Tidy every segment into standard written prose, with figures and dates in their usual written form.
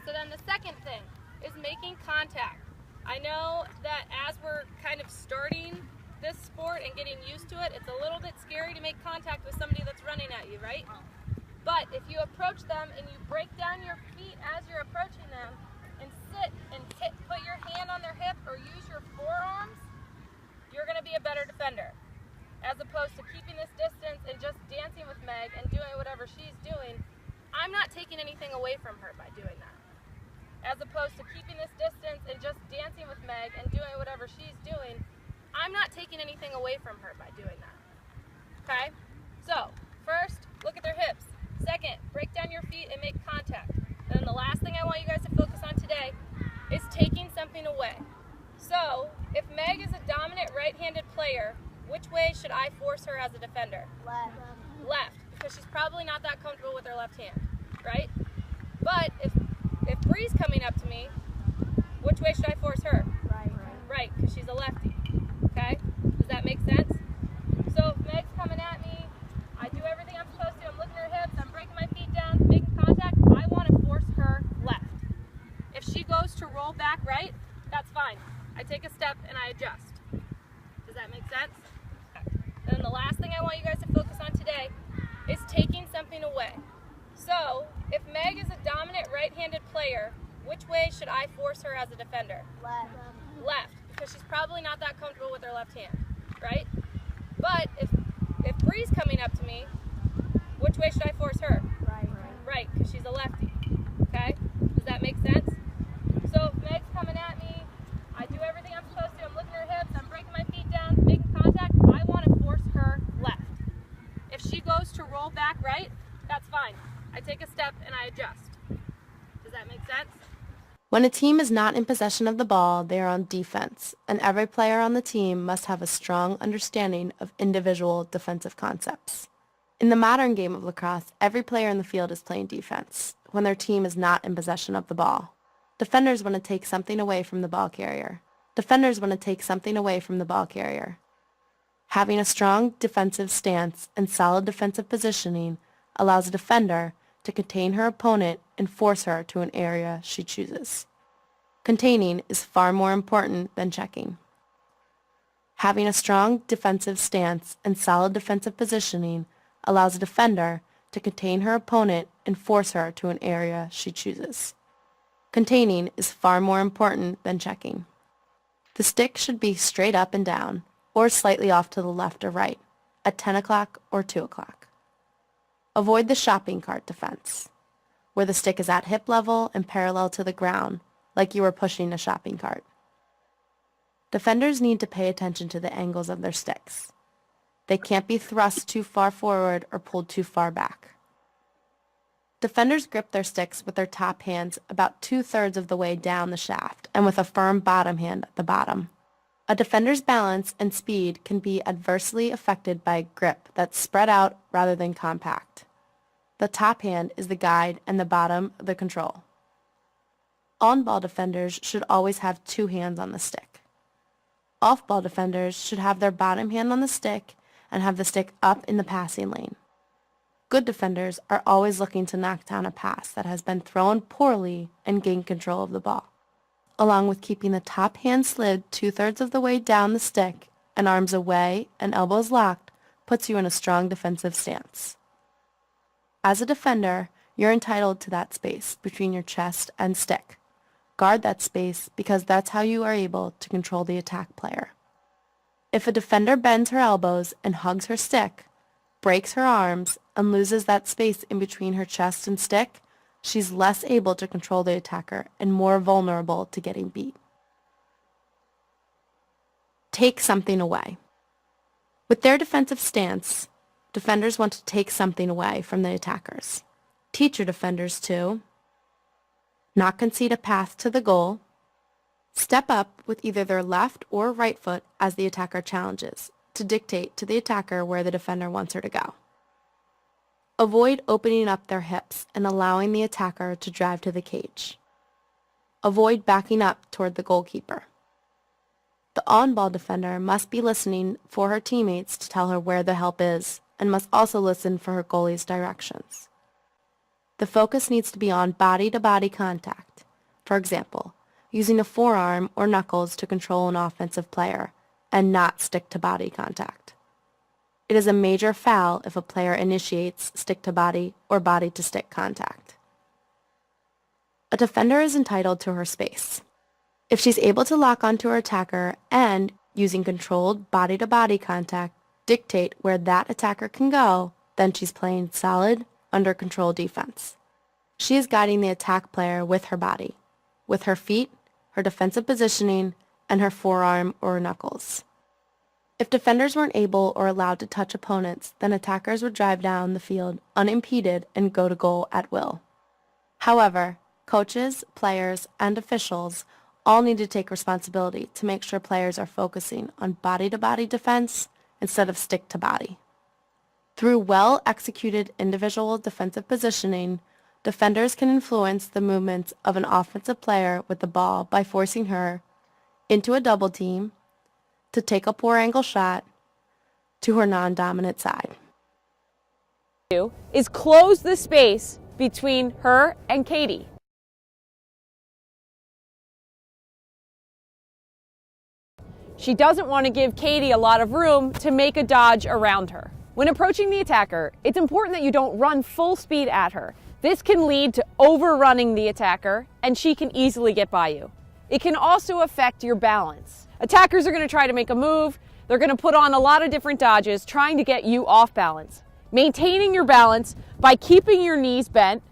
So then the second thing is making contact. I know that as we're kind of starting this sport and getting used to it, it's a little bit scary to make contact with somebody that's running at you, right? But if you approach them and you break down your feet as you're approaching them and sit and put your hand on their hip or use your forearms, you're going to be a better defender. As opposed to keeping this distance and just dancing with Meg and doing whatever she's doing, I'm not taking anything away from her by doing that. As opposed to keeping this distance and just dancing with Meg and doing whatever she's doing, I'm not taking anything away from her by doing that. Okay? So, first, look at their hips. Second, break down your feet and make contact. And then the last thing I want you guys to focus on today is taking something away. So, if Meg is a dominant right-handed player, which way should I force her as a defender? Left. Left, because she's probably not that comfortable with her left hand, right? But if Bree's coming up to me, which way should I force her? Right. Right, because she's a lefty, okay? Does that make sense? So if Meg's coming at me, I do everything I'm supposed to, I'm looking at her hips, I'm breaking my feet down, making contact, I want to force her left. If she goes to roll back right, that's fine. I take a step and I adjust. Does that make sense? And then the last thing I want you guys to focus on today is taking something away. So, if Meg is a dominant right-handed player, which way should I force her as a defender? Left. Left, because she's probably not that comfortable with her left hand, right? But if Bree's coming up to me, which way should I force her? Right. Right, because she's a lefty, okay? Does that make sense? So if Meg's coming at me, I do everything I'm supposed to, I'm looking at her hips, I'm breaking my feet down, making contact, I want to force her left. If she goes to roll back right, that's fine. I take a step and I adjust. Does that make sense? When a team is not in possession of the ball, they are on defense, and every player on the team must have a strong understanding of individual defensive concepts. In the modern game of lacrosse, every player in the field is playing defense when their team is not in possession of the ball. Defenders want to take something away from the ball carrier. Defenders want to take something away from the ball carrier. Having a strong defensive stance and solid defensive positioning allows a defender to contain her opponent and force her to an area she chooses. Containing is far more important than checking. Having a strong defensive stance and solid defensive positioning allows a defender to contain her opponent and force her to an area she chooses. Containing is far more important than checking. The stick should be straight up and down, or slightly off to the left or right, at 10 o'clock or 2 o'clock. Avoid the shopping cart defense, where the stick is at hip level and parallel to the ground, like you were pushing a shopping cart. Defenders need to pay attention to the angles of their sticks. They can't be thrust too far forward or pulled too far back. Defenders grip their sticks with their top hands about 2/3 of the way down the shaft and with a firm bottom hand at the bottom. A defender's balance and speed can be adversely affected by a grip that's spread out rather than compact. The top hand is the guide and the bottom the control. On-ball defenders should always have 2 hands on the stick. Off-ball defenders should have their bottom hand on the stick and have the stick up in the passing lane. Good defenders are always looking to knock down a pass that has been thrown poorly and gain control of the ball, along with keeping the top hand slid 2/3 of the way down the stick and arms away and elbows locked puts you in a strong defensive stance. As a defender, you're entitled to that space between your chest and stick. Guard that space because that's how you are able to control the attack player. If a defender bends her elbows and hugs her stick, breaks her arms, and loses that space in between her chest and stick, she's less able to control the attacker and more vulnerable to getting beat. Take something away. With their defensive stance, defenders want to take something away from the attackers. Teach your defenders to not concede a path to the goal, step up with either their left or right foot as the attacker challenges, to dictate to the attacker where the defender wants her to go. Avoid opening up their hips and allowing the attacker to drive to the cage. Avoid backing up toward the goalkeeper. The on-ball defender must be listening for her teammates to tell her where the help is and must also listen for her goalie's directions. The focus needs to be on body-to-body contact. For example, using a forearm or knuckles to control an offensive player and not stick-to-body contact. It is a major foul if a player initiates stick-to-body or body-to-stick contact. A defender is entitled to her space. If she's able to lock onto her attacker and, using controlled body-to-body contact, dictate where that attacker can go, then she's playing solid, under control defense. She is guiding the attack player with her body, with her feet, her defensive positioning, and her forearm or knuckles. If defenders weren't able or allowed to touch opponents, then attackers would drive down the field unimpeded and go to goal at will. However, coaches, players, and officials all need to take responsibility to make sure players are focusing on body-to-body defense instead of stick-to-body. Through well-executed individual defensive positioning, defenders can influence the movements of an offensive player with the ball by forcing her into a double team, to take a poor angle shot, to her non-dominant side. Is close the space between her and Katie. She doesn't want to give Katie a lot of room to make a dodge around her. When approaching the attacker, it's important that you don't run full speed at her. This can lead to overrunning the attacker, and she can easily get by you. It can also affect your balance. Attackers are going to try to make a move. They're going to put on a lot of different dodges, trying to get you off balance. Maintaining your balance by keeping your knees bent,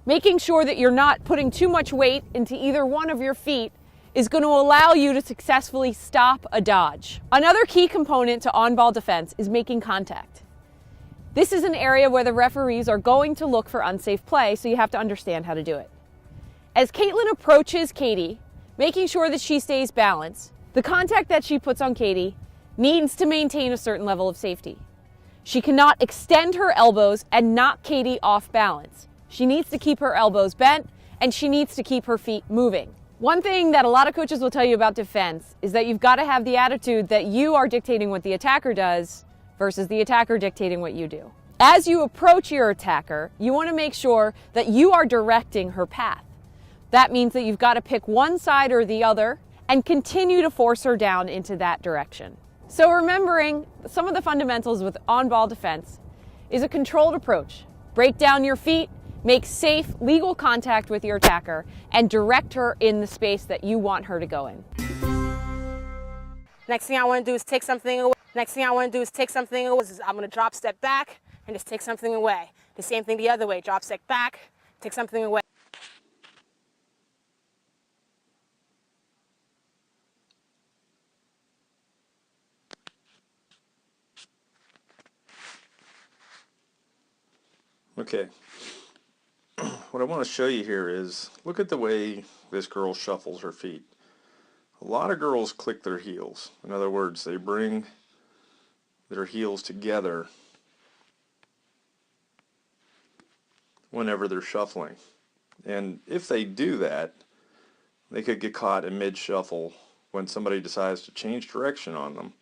making sure that you're not putting too much weight into either one of your feet, is going to allow you to successfully stop a dodge. Another key component to on-ball defense is making contact. This is an area where the referees are going to look for unsafe play, so you have to understand how to do it. As Caitlin approaches Katie, making sure that she stays balanced, the contact that she puts on Katie needs to maintain a certain level of safety. She cannot extend her elbows and knock Katie off balance. She needs to keep her elbows bent, and she needs to keep her feet moving. One thing that a lot of coaches will tell you about defense is that you've got to have the attitude that you are dictating what the attacker does versus the attacker dictating what you do. As you approach your attacker, you want to make sure that you are directing her path. That means that you've got to pick one side or the other and continue to force her down into that direction. So remembering some of the fundamentals with on-ball defense is a controlled approach. Break down your feet, make safe, legal contact with your attacker, and direct her in the space that you want her to go in. Next thing I want to do is take something away. I'm going to drop, step back, and just take something away. The same thing the other way. Drop, step back, take something away. Okay. What I want to show you here is, look at the way this girl shuffles her feet. A lot of girls click their heels. In other words, they bring their heels together whenever they're shuffling. And if they do that, they could get caught in mid-shuffle when somebody decides to change direction on them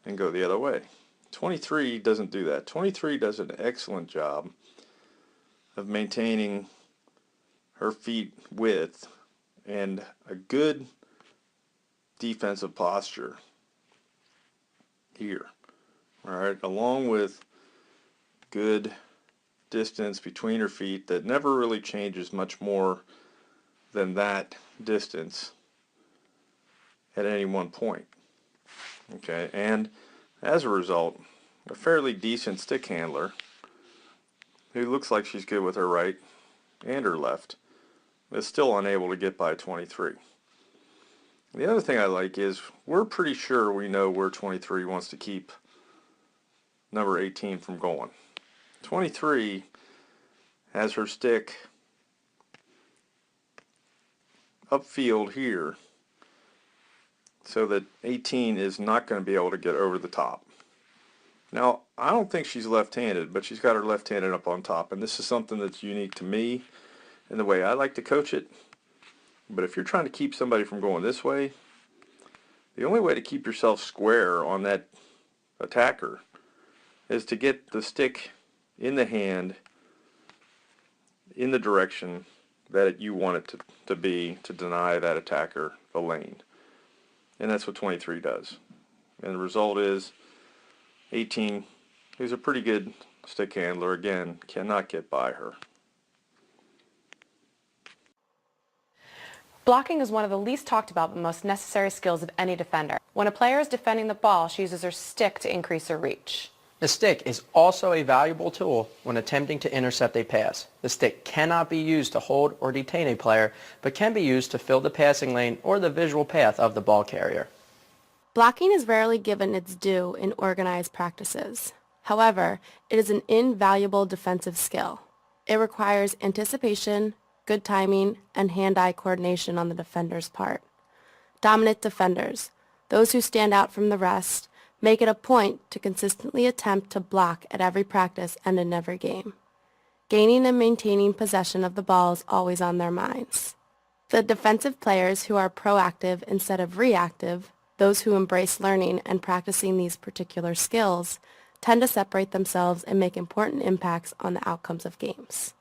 and go the other way. 23 doesn't do that. 23 does an excellent job of maintaining her feet width and a good defensive posture here. All right, along with good distance between her feet that never really changes much more than that distance at any one point. Okay, and as a result, a fairly decent stick handler who looks like she's good with her right and her left is still unable to get by 23. The other thing I like is we're pretty sure we know where 23 wants to keep number 18 from going. 23 has her stick upfield here so that 18 is not going to be able to get over the top. Now, I don't think she's left-handed, but she's got her left-handed up on top, and this is something that's unique to me and the way I like to coach it. But if you're trying to keep somebody from going this way, the only way to keep yourself square on that attacker is to get the stick in the hand in the direction that you want it to be to deny that attacker the lane. And that's what 23 does. And the result is 18, who's a pretty good stick handler, again, cannot get by her. Blocking is one of the least talked about but most necessary skills of any defender. When a player is defending the ball, she uses her stick to increase her reach. The stick is also a valuable tool when attempting to intercept a pass. The stick cannot be used to hold or detain a player, but can be used to fill the passing lane or the visual path of the ball carrier. Blocking is rarely given its due in organized practices. However, it is an invaluable defensive skill. It requires anticipation, good timing, and hand-eye coordination on the defender's part. Dominant defenders, those who stand out from the rest, make it a point to consistently attempt to block at every practice and in every game. Gaining and maintaining possession of the ball is always on their minds. The defensive players who are proactive instead of reactive, those who embrace learning and practicing these particular skills, tend to separate themselves and make important impacts on the outcomes of games.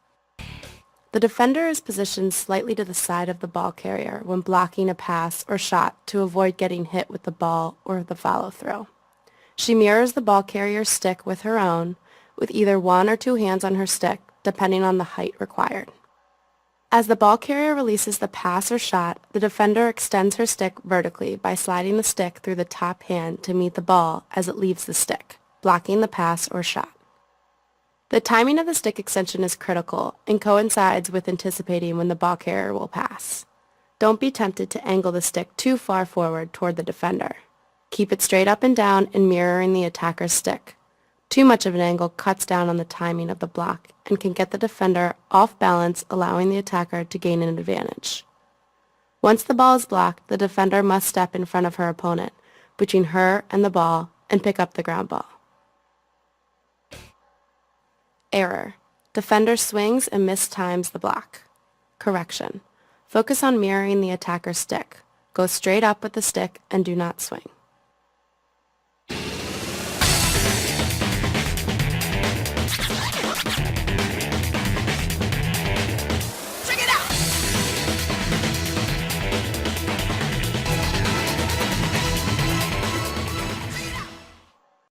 The defender is positioned slightly to the side of the ball carrier when blocking a pass or shot to avoid getting hit with the ball or the follow-through. She mirrors the ball carrier's stick with her own, with either one or two hands on her stick, depending on the height required. As the ball carrier releases the pass or shot, the defender extends her stick vertically by sliding the stick through the top hand to meet the ball as it leaves the stick, blocking the pass or shot. The timing of the stick extension is critical and coincides with anticipating when the ball carrier will pass. Don't be tempted to angle the stick too far forward toward the defender. Keep it straight up and down and mirroring the attacker's stick. Too much of an angle cuts down on the timing of the block and can get the defender off balance, allowing the attacker to gain an advantage. Once the ball is blocked, the defender must step in front of her opponent, between her and the ball, and pick up the ground ball. Error. Defender swings and mistimes the block. Correction. Focus on mirroring the attacker's stick. Go straight up with the stick and do not swing.